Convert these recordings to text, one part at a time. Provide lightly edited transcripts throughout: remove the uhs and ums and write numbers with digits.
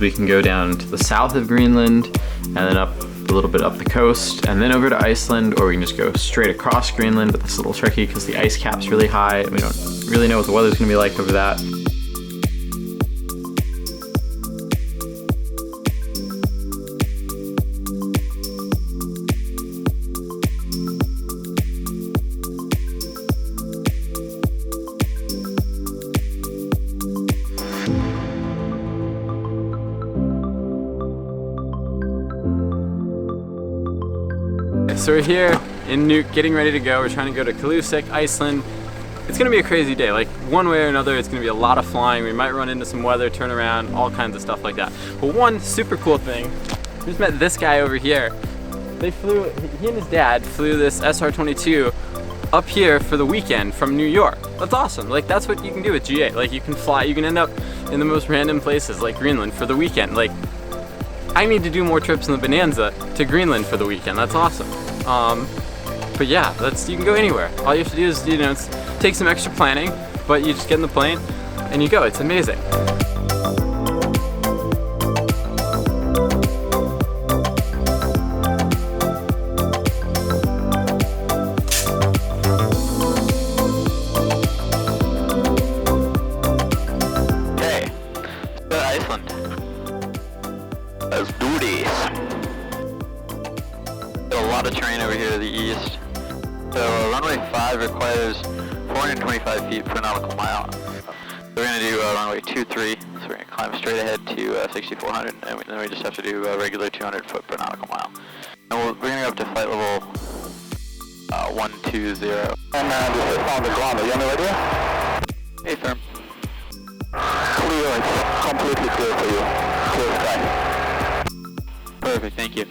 We can go down to the south of Greenland and then up a little bit up the coast and then over to Iceland, or we can just go straight across Greenland, but that's a little tricky because the ice cap's really high and we don't really know what the weather's gonna be like over that. So we're here in Nuuk, getting ready to go. We're trying to go to Kulusuk, Iceland. It's gonna be a crazy day. Like, one way or another, it's gonna be a lot of flying. We might run into some weather, turn around, all kinds of stuff like that. But one super cool thing, we just met this guy over here. He and his dad flew this SR-22 up here for the weekend from New York. That's awesome. Like, that's what you can do with GA. Like, you can fly, you can end up in the most random places like Greenland for the weekend. Like, I need to do more trips in the Bonanza to Greenland for the weekend. That's awesome. But yeah, you can go anywhere. All you have to do is, take some extra planning, but you just get in the plane and you go. It's amazing. Okay, let's go to Iceland. Let's do this. A lot of terrain over here to the east. So runway 5 requires 425 feet per nautical mile. So we're going to do runway 23, so we're going to climb straight ahead to 6,400, and then we just have to do regular 200 foot per nautical mile. And we're going to go up to flight level 120. And this is on the ground, are you on the radio? Hey, firm. Clear, it's completely clear for you. Clear sky. Perfect, thank you.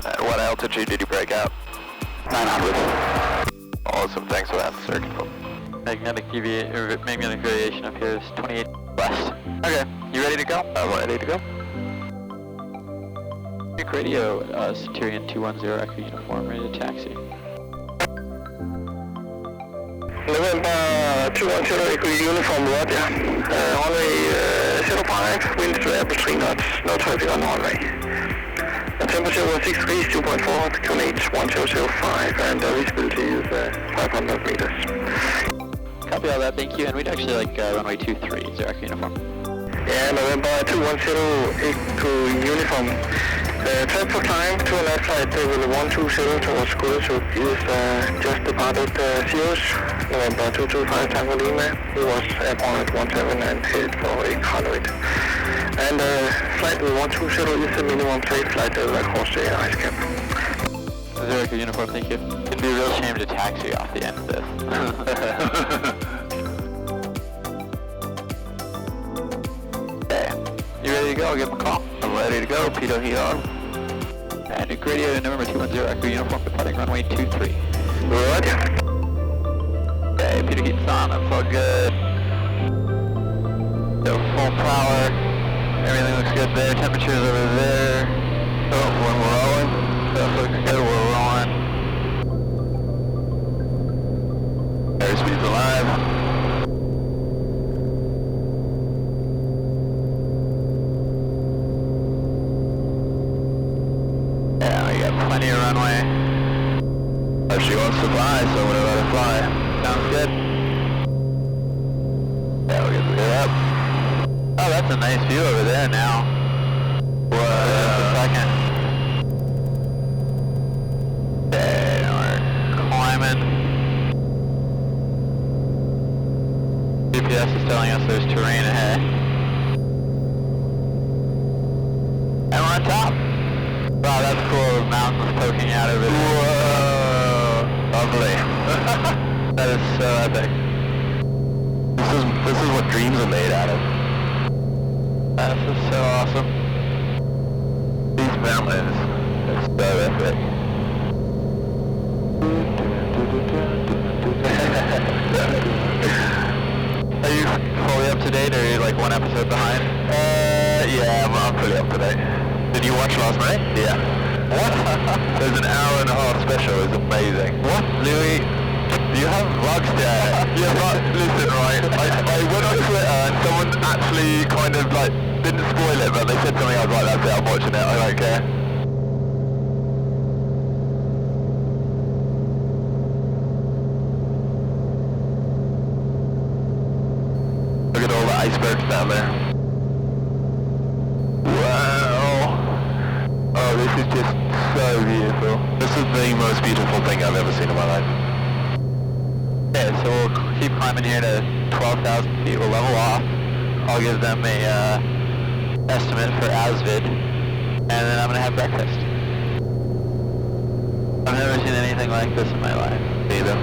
At what altitude did you break out? 900. Awesome, thanks for that, sir. Magnetic variation up here is 28 west. Okay, you ready to go? Ready to go. Nuuk radio, Centurion 210 Echo Uniform, ready to taxi. November 210 Echo Uniform, roger. Runway 05, winds to air 3 knots, no traffic on the runway. Temperature was 6 degrees, 2.4, QNH 1005, and visibility is 500 meters. Copy all that, thank you, and we'd actually like runway 23, is our uniform. Yeah, November 210 Echo Uniform. Transfer climb to a left flight with 120 towards Kulusuk is just departed Sirius, November 225 Tango Lima. He was airborne at 17 and headed for a convoy. And flight with 120 is the minimum safe flight across the ice cap. Zero uniform, thank you. It'd be a real shame to taxi off the end of this. Okay, you ready to go? I'll give him a call. I'm ready to go. Pitot heat on. And Nuuk radio November 210 Echo Uniform departing runway 23. Roger. Okay, Pitot heat's on. That's all good. So full power. Everything looks good there. Temperature's over there. Oh, we're rolling. That looks good. We're rolling. Airspeed's alive. Yeah, we got plenty of runway. Oh, she wants to fly, so we're gonna let her fly. Sounds good. Yeah, we'll get up. Oh, that's a nice view over there now. Whoa, just a second. Okay, we're climbing. GPS is telling us there's terrain ahead. And we're on top. Wow, that's cool. The mountains poking out over there. Whoa, lovely. That is so epic. This is what dreams are made out of. This is so awesome. These mountains are so epic. Are you fully up to date, or are you like one episode behind? Yeah, I'm pretty up to date. Did you watch last night? Yeah. What? There's an hour and a half special. It's amazing. What? Louis, do you have vlogs there? Yeah, listen, right? I went on Twitter and someone actually kind of like didn't spoil it, but they said something. I was like, that's it, I'm watching it. I don't care. Look at all the icebergs down there. Wow. Oh, this is just so beautiful. This is the most beautiful thing I've ever seen in my life. Okay, so we'll keep climbing here to 12,000 feet. We'll level off. I'll give them a estimate for Asvid, and then I'm gonna have breakfast. I've never seen anything like this in my life. Either.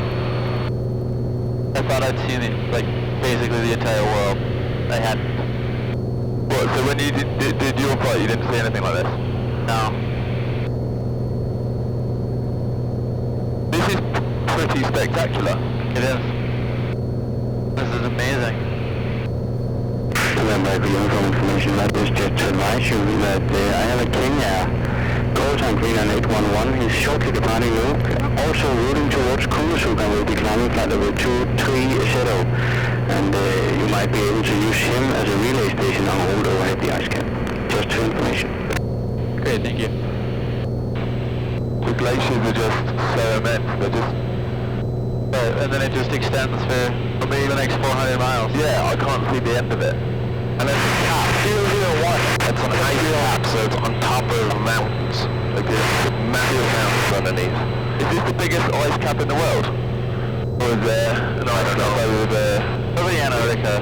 I thought I'd seen it, like, basically the entire world. I hadn't. What, so when you did your flight, you didn't see anything like this? No. This is pretty spectacular. It is. This is amazing. Remember, for your information, that is just to advise you that I have a King Air call sign Greenland 811. He's shortly departing Nuuk, also routing towards Kulusuk, and will be climbing flight level 230. And you might be able to use him as a relay station on hold overhead the ice cap. Just for information. Great, thank you. The glaciers are just so immense. They're just... and then it just extends for maybe the next 400 miles. Yeah, I can't see the end of it. And there's a cap. 001. It's on an ice cap, so it's on top of mountains. Like there's massive mountains underneath. Is this the biggest ice cap in the world? Or is there an ice cap over there? Over the Antarctica.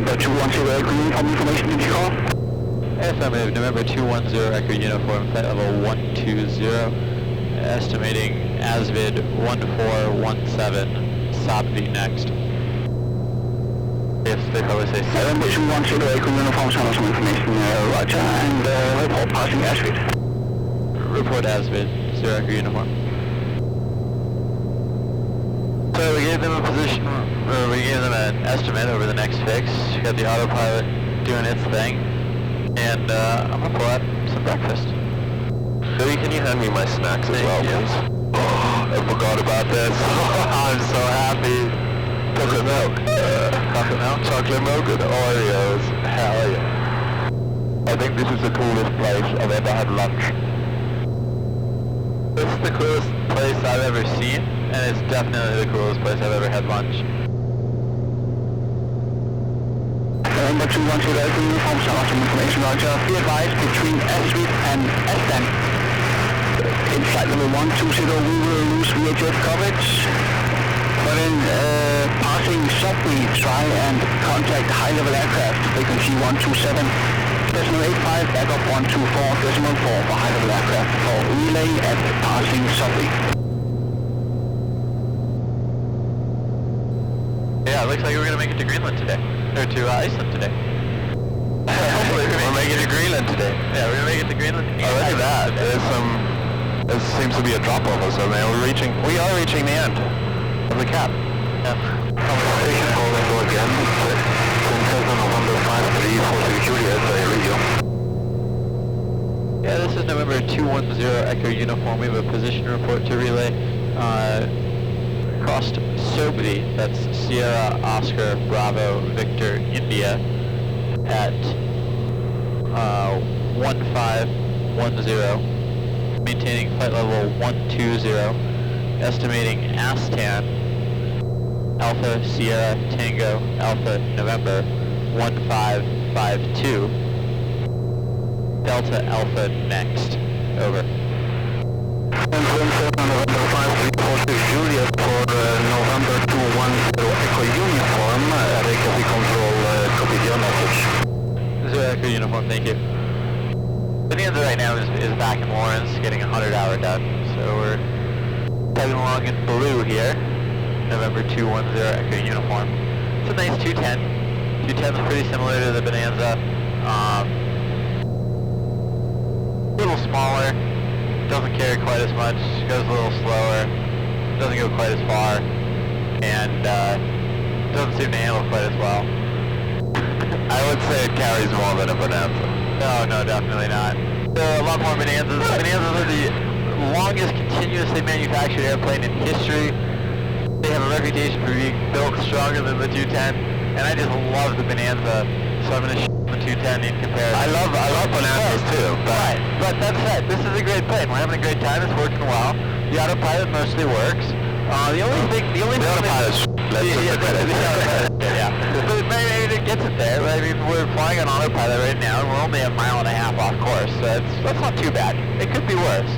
But 210 green from information did you call? Affirmative, November 210 Echo Uniform, flight level 120. Estimating Asvid 1417, Sabvi next. Yes, they probably say November 210 Echo Uniform, send us some information, Roger, and report passing Asvid. Report Asvid, 0 Echo Uniform. So we gave them a position, or we gave them an estimate over the next fix. We got the autopilot doing its thing, and I'm gonna pull out some breakfast. Billy, can you hand me my snacks as well, please? Oh, I forgot about this. I'm so happy. Chocolate milk. Chocolate milk? Chocolate milk and Oreos. Hell yeah. I think this is the coolest place I've ever had lunch. This is the coolest place I've ever seen, and it's definitely the coolest place I've ever had lunch. November 210 Echo Uniform, send us some information, Roger. Be advised, between Asvid and Iceland, in flight level 120, we will lose VHF coverage. But in passing Sabvi, try and contact high-level aircraft, frequency 127, decimal 85, backup 124, decimal 4 for high-level aircraft for relay at passing Sabvi. Yeah, it looks like we're going to make it to Greenland today. Or to Iceland today. Hopefully we'll make it to Greenland today. Yeah, we're going to make it to Greenland. Oh, look at that. There seems to be a drop-off or something. We are reaching the end of the cap. Yeah. Station calling go again. Cessna November 5346 Juliet, radio. Yeah, this is November 210 Echo Uniform. We have a position report to relay. Crossed Sabvi, that's Sierra Oscar Bravo Victor India, at 1510, maintaining flight level 120, estimating Astan Alpha Sierra Tango Alpha November 1552, Delta Alpha next, over. November 5346 Juliet for November 210 Echo Uniform, Reykjavik Control, copy your message. 0 Echo Uniform, thank you. Bonanza right now is back in Lawrence, getting a 100-hour done, so we're tagging along in blue here. November 210 Echo Uniform. It's a nice 210. 210 is pretty similar to the Bonanza. A little smaller, doesn't carry quite as much, goes a little slower, doesn't go quite as far, and doesn't seem to handle quite as well. I would say it carries more than a Bonanza. No, definitely not. There are a lot more Bonanzas. Bonanzas are the longest continuously manufactured airplane in history. They have a reputation for being built stronger than the 210, and I just love the Bonanza, so I'm going to the 210 in comparison. I love Bonanzas too, but that said, this is a great plane. We're having a great time. It's working well. The autopilot mostly works. The only thing autopilot's yeah. But maybe it gets it there. I mean, we're flying on autopilot right now, and we're only a mile and a half off course, so that's not too bad. It could be worse,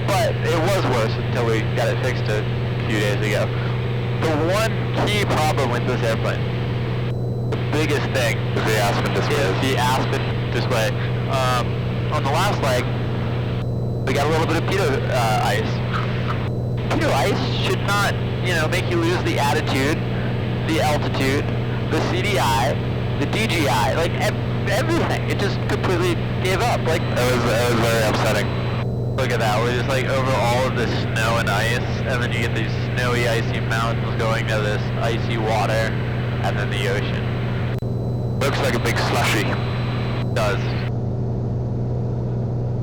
but it was worse until we got it fixed a few days ago. The one key problem with this airplane, the biggest thing, is the Aspen display. On the last leg, we got a little bit of pitot ice. Pitot ice should not, make you lose the attitude, the altitude, the CDI, the DGI, like everything. It just completely gave up. Like it was very upsetting. Look at that. We're just like over all of this snow and ice, and then you get these snowy, icy mountains going to this icy water, and then the ocean. Looks like a big slushy. It does.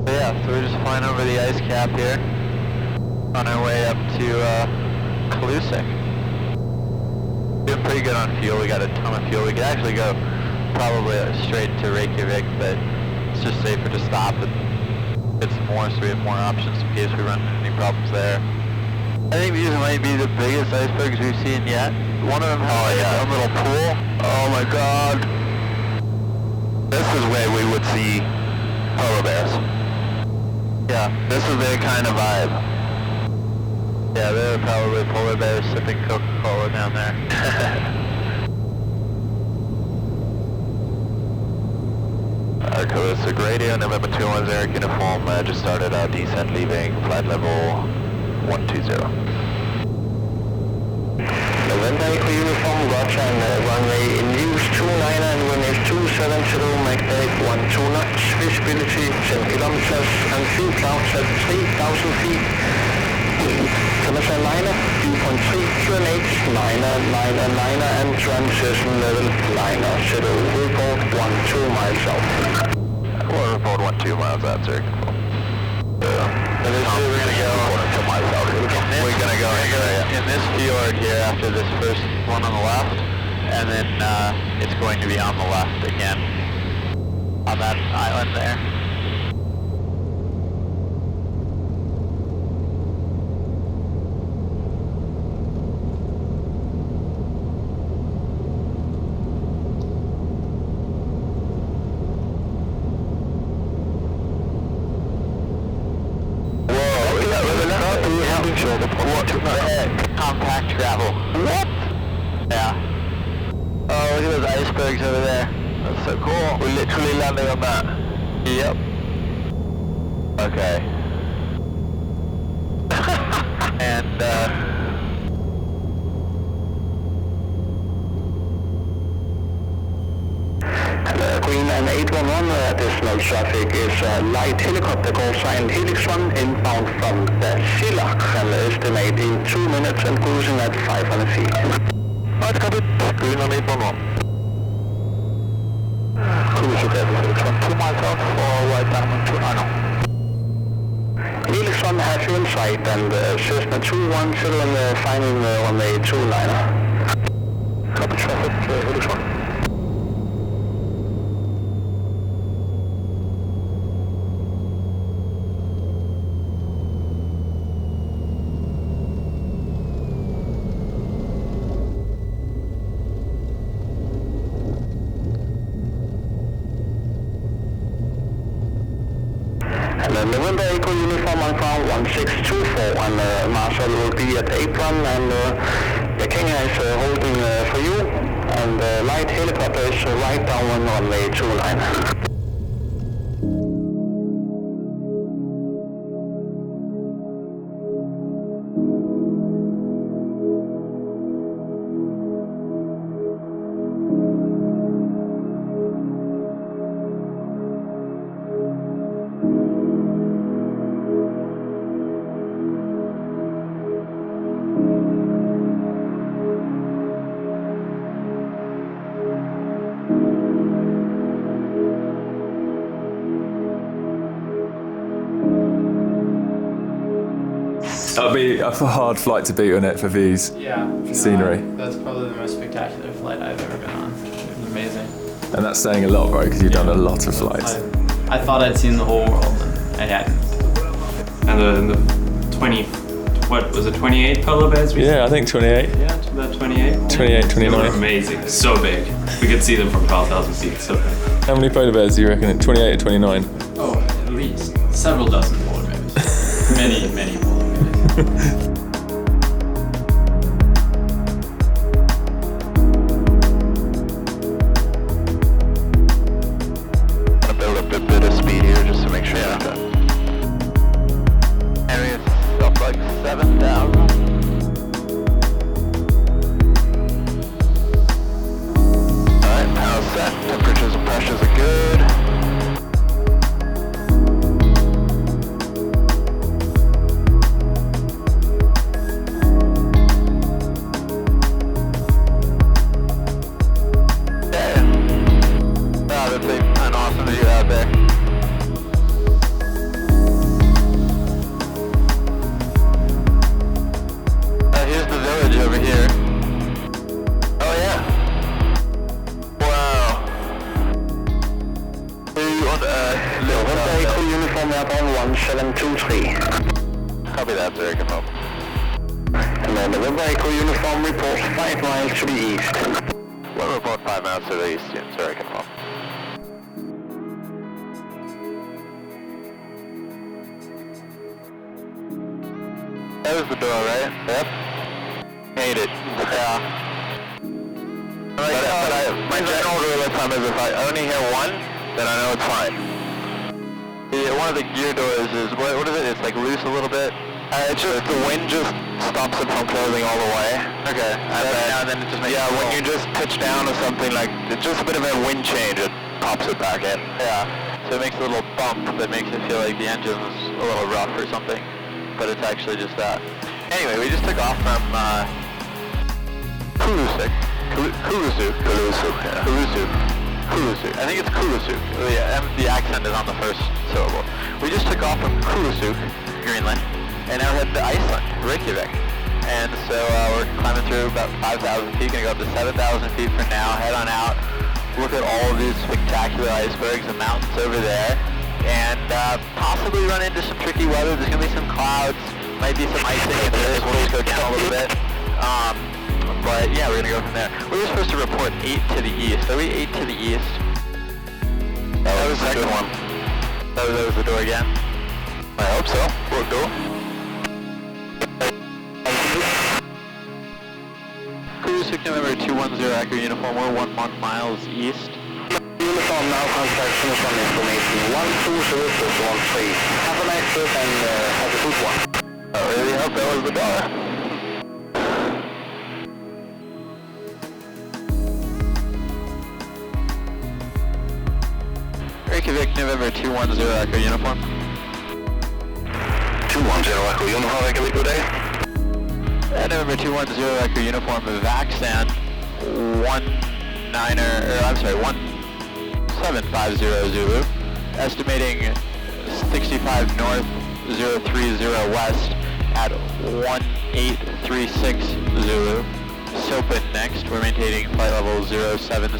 So yeah, so we're just flying over the ice cap here, on our way up to Kulusuk. Doing pretty good on fuel. We got a ton of fuel. We could actually go probably straight to Reykjavik, but it's just safer to stop and get some more, so we have more options in case we run into any problems there. I think these might be the biggest icebergs we've seen yet. One of them has a little pool. Oh my god. This is where we would see polar bears. Yeah, this is their kind of vibe. Yeah, there are probably polar bears sipping Coca-Cola down there. Kulusuk radio, November 21 Eric uniform, just started our descent leaving flight level 120. November Echo uniform, Roger, and runway in use 29 and wind is 270, Mac 12 knots, visibility 10 kilometers, and few clouds at 3,000 feet. Tomas liner, D.3, QNH, liner, and transition level, liner, settle, report 12 miles out. We'll report 12 miles out, sir. We're gonna go 2 miles out. We're gonna go in this fjord here after this first one on the left, and then it's going to be on the left again, on that island there. Compact travel. What? Yeah. Oh, look at those icebergs over there. That's so cool. We're literally landing on that. Yep. Okay. And, Greenland 811, additional traffic is light helicopter call sign Helix 1 inbound from the Silak, and estimate in 2 minutes and cruising at 500 feet. Alright, copy. Greenland 811. Kulusuk Helix 1, 2 miles out for right down to Arno. Helix 1 has you in sight, and Cessna 210 and finding on the 2-liner. Copy traffic, Helix 1. November Echo uniform on ground 1624, and Marshall will be at apron, and the King is holding for you, and the light helicopter is right down on the 2-liner. That'll be a hard flight to beat on it for views. Yeah. Scenery. That's probably the most spectacular flight I've ever been on. It was amazing. And that's saying a lot, right? Because you've done a lot of flights. I thought I'd seen the whole world, and I hadn't. And the 20, what was it, 28 polar bears? Yeah, I think 28. Yeah, about 28. 28, They 29. were amazing, so big. We could see them from 12,000 feet, so big. How many polar bears do you reckon? 28 or 29? Oh, at least several dozen polar bears. many, many polar bears. Build up a bit of speed here just to make sure that. And it's up like 7,000. Alright, power set. Temperatures and pressures are good. Yeah. Wow, that's an awesome view out there. Here's the village over here. Oh yeah. Wow. November Echo Uniform Airborne 1723. Copy that, sir. Come home. And then November Echo Uniform reports 5 miles to the east. We'll report 5 miles to the east, sir. Come home. That was the door, right? Yep. Made it. Yeah. My general rule of thumb is if I only hear one, then I know it's fine. Yeah, one of the gear doors is, what is it? It's like loose a little bit. It's just, the wind just stops it from closing all the way. Okay. And then it just makes it when you just pitch down or something, like, it's just a bit of a wind change, it pops it back in. Yeah. So it makes a little bump that makes it feel like the engine's a little rough or something. But it's actually just that. Anyway, we just took off from Kulusuk. Kulusuk. I think it's Kulusuk. The accent is on the first syllable. We just took off from Kulusuk, Greenland, and now head to Iceland, Reykjavik. And so we're climbing through about 5,000 feet, gonna go up to 7,000 feet for now, head on out, look at all of these spectacular icebergs and mountains over there, and possibly run into some tricky weather. There's going to be some clouds, might be some icing into this. We'll just go down a little bit. But yeah, we're going to go from there. We were supposed to report 8 to the east. Are we 8 to the east? That was the second one. That was the door again? I hope so. We'll go. Kulusuk, November 210, accurate uniform. We're 1 miles east. Uniform now contacts uniform information 120613. Have a nice trip and have a good one. I really hope that was the door. Reykjavik, November 210, accurate uniform. 210 Echo Uniform, Reykjavik, good day. November 210, accurate uniform, Vaxan 1750 Zulu, estimating 65 north, 030 west at 1836 Zulu. Sopen next, we're maintaining flight level 070.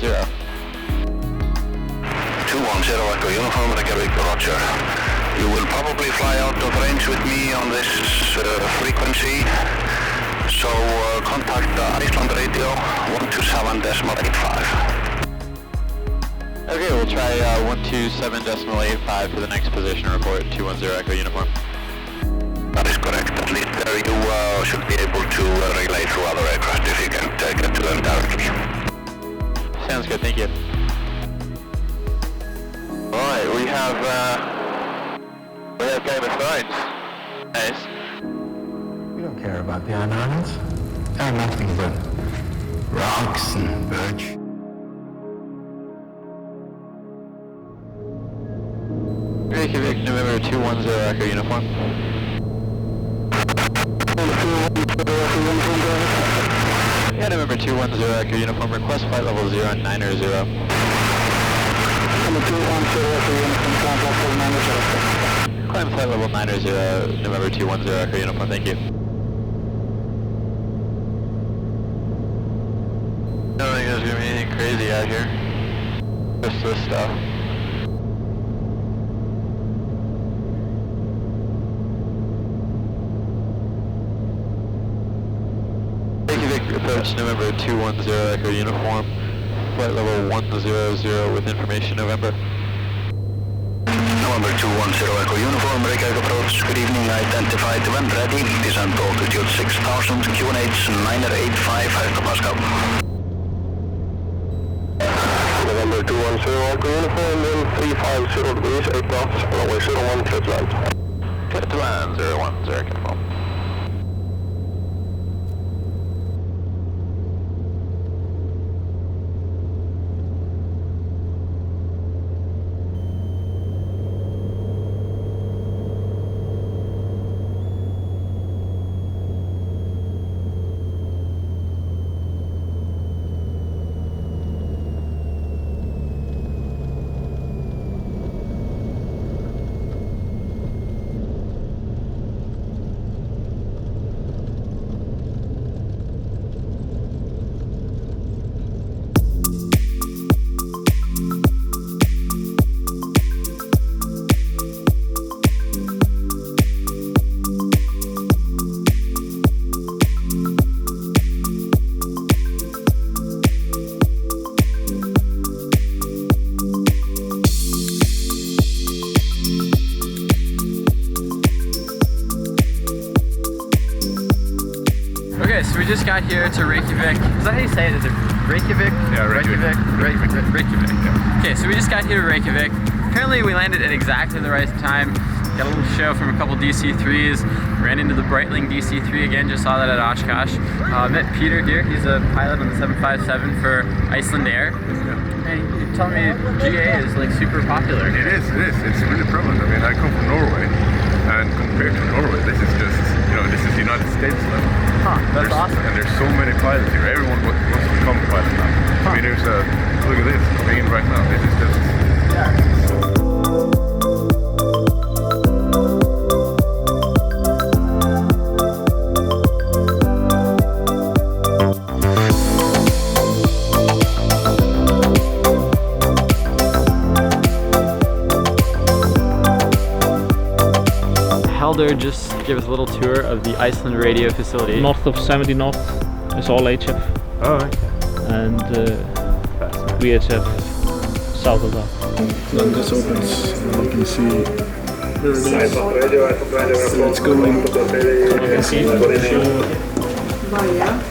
210 Echo Uniform, Reykjavik, roger. You will probably fly out of range with me on this frequency, so contact Iceland radio 127.85. Okay, we'll try 127.85 for the next position report, 210 Echo Uniform. That is correct. At least there you should be able to relay through other aircraft if you can get to them directly. Sounds good, thank you. Alright, we have Game of Thrones. Nice. We don't care about the Iron Islands. They're nothing but rocks and birch. Reykjavik, November 210, Echo Uniform. Yeah, November 210, Echo Uniform. Request flight level 090. Climb flight level 90, November 210, Echo Uniform. Thank you. crazy out here. Just this stuff. Reykjavik approach November 210 Echo Uniform. Flight level 100 with information November. November 210 Echo Uniform, Reykjavik approach. Good evening, identified when ready. Descent altitude 6000, QNH 985 hectopascal. November 210 Echo Uniform, wind 350 degrees, 8 knots, runway 01, clear to land. Clear to land 010 confirm. Okay, so we just got here to Reykjavik. Is that how you say it? Is it Reykjavik? Yeah, Reykjavik. Reykjavik. Yeah. Okay, so we just got here to Reykjavik. Apparently we landed at exactly the right time. Got a little show from a couple DC-3s. Ran into the Breitling DC-3 again, just saw that at Oshkosh. Met Peter here, he's a pilot on the 757 for Iceland Air. And you told me GA is like super popular here. It is. It's really prevalent. I mean, I come from Norway, and compared to Norway, this is just, this is the United States level. Huh, that's awesome. And there's so many pilots here. Everyone wants to become a pilot now. Huh. I mean, there's look at this, coming in right now. This is just... Helder just gave us a little tour of the Iceland radio facility. North of 70 knots is all HF. Oh, okay. And VHF south of that. Then this opens and you can see there it is. So it's going, you can see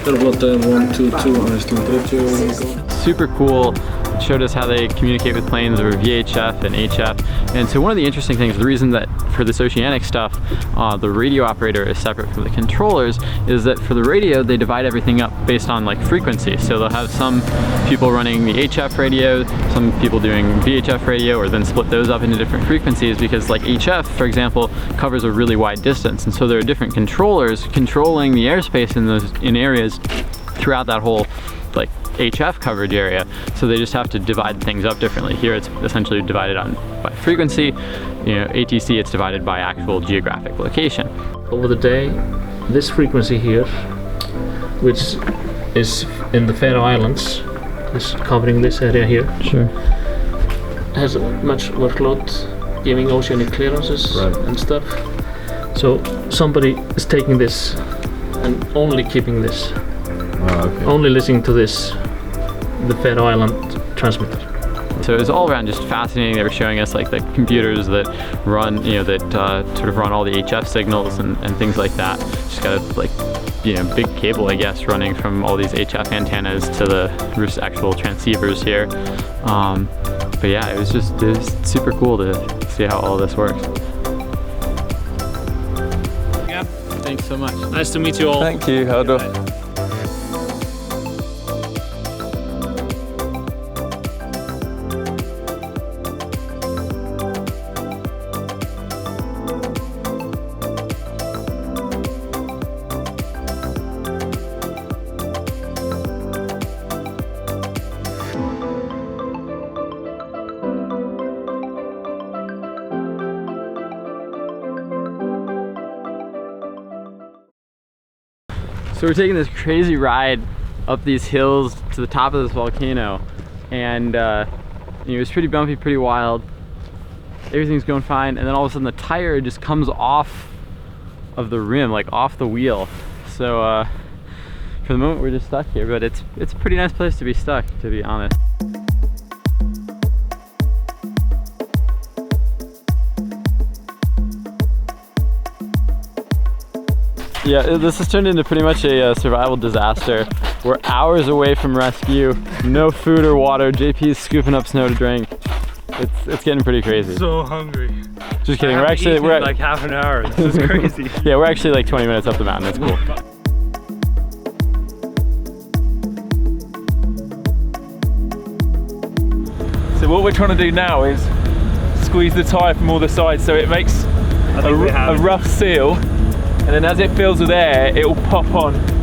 Airblad 122 Iceland radio. Super cool. It showed us how they communicate with planes over VHF and HF. And so one of the interesting things, the reason that for this oceanic stuff, the radio operator is separate from the controllers, is that for the radio, they divide everything up based on like frequency. So they'll have some people running the HF radio, some people doing VHF radio, or then split those up into different frequencies, because like HF, for example, covers a really wide distance. And so there are different controllers controlling the airspace in areas throughout that whole like HF coverage area, so they just have to divide things up differently. Here it's essentially divided by frequency. ATC, it's divided by actual geographic location. Over the day, this frequency here, which is in the Faroe Islands, is covering this area here. Sure. Has much workload, giving oceanic clearances and stuff. So somebody is taking this and only keeping this. Only listening to this, the Faroe Island transmitter. So it was all around just fascinating. They were showing us like the computers that run, sort of run all the HF signals and things like that. Just got a big cable, I guess, running from all these HF antennas to the actual transceivers here. But yeah, it was super cool to see how all this works. Yeah. Thanks so much. Nice to meet you all. Thank you, Helder. So we're taking this crazy ride up these hills to the top of this volcano. and it was pretty bumpy, pretty wild. Everything's going fine, and then all of a sudden the tire just comes off of the rim, like off the wheel. So for the moment we're just stuck here, but it's a pretty nice place to be stuck, to be honest. Yeah, this has turned into pretty much a survival disaster. We're hours away from rescue, no food or water. JP's scooping up snow to drink. It's getting pretty crazy. So hungry. Just kidding. We're like half an hour. This is crazy. Yeah, we're actually like 20 minutes up the mountain. That's cool. So what we're trying to do now is squeeze the tyre from all the sides so it makes a rough seal, and then as it fills with air, it will pop on.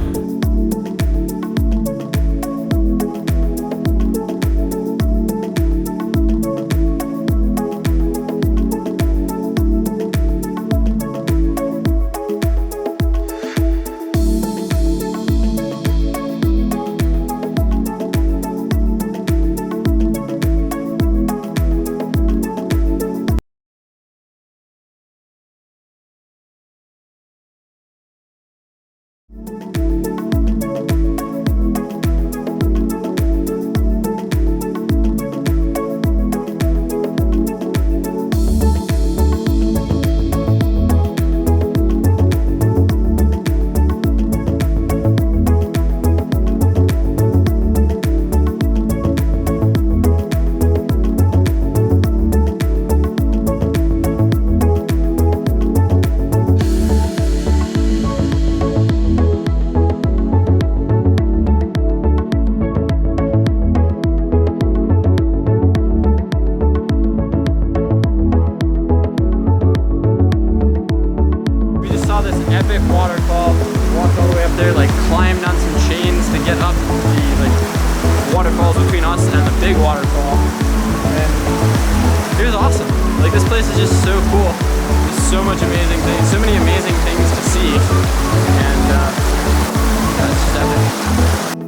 Epic waterfall. Walked all the way up there, like climbed on some chains to get up the like waterfalls between us and the big waterfall. And it was awesome. Like this place is just so cool. There's so much amazing things, so many amazing things to see. And yeah, it's just epic.